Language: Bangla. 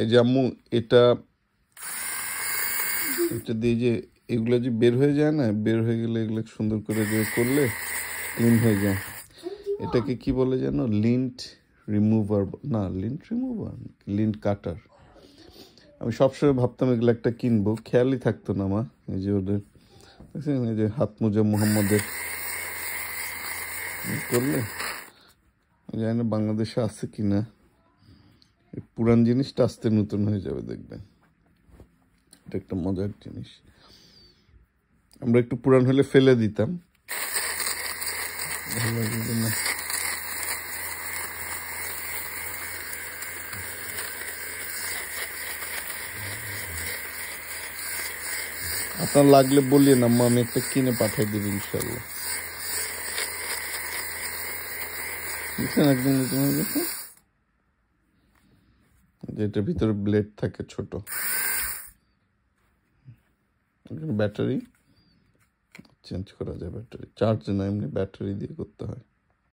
এই যে আম্মু এটা এটা দিয়ে যে এগুলো যে বের হয়ে যায় না, বের হয়ে গেলে এগুলো সুন্দর করে যে করলে ক্লিন হয়ে যায়। এটাকে কি বলে যেন, লিন্ট রিমুভার না, লিন্ট কাটার। আমি সবসময় ভাবতাম এগুলো একটা কিনবো, খেয়ালই থাকতো না মা। এই যে ওদের এই যে হাত মোজা মোহাম্মদের করলে, জানি না বাংলাদেশে আছে কিনা, পুরান জিনিসটা আস্তে নতুন হয়ে যাবে দেখবেন। এটা একটা মজার জিনিস। আমরা একটু পুরান হলে ফেলে দিতাম, ভালো লাগবে না। আপনার লাগলে বলিয়ে না, আমি একটা কিনে পাঠাই দেব ইনশাল্লাহ। একদম নতুন হয়ে গেছে। যেটার ভিতরে ব্লেড থাকে ছোট, ব্যাটারি চেঞ্জ করা যায়, ব্যাটারি চার্জ না, এমনি ব্যাটারি দিয়ে করতে হয়।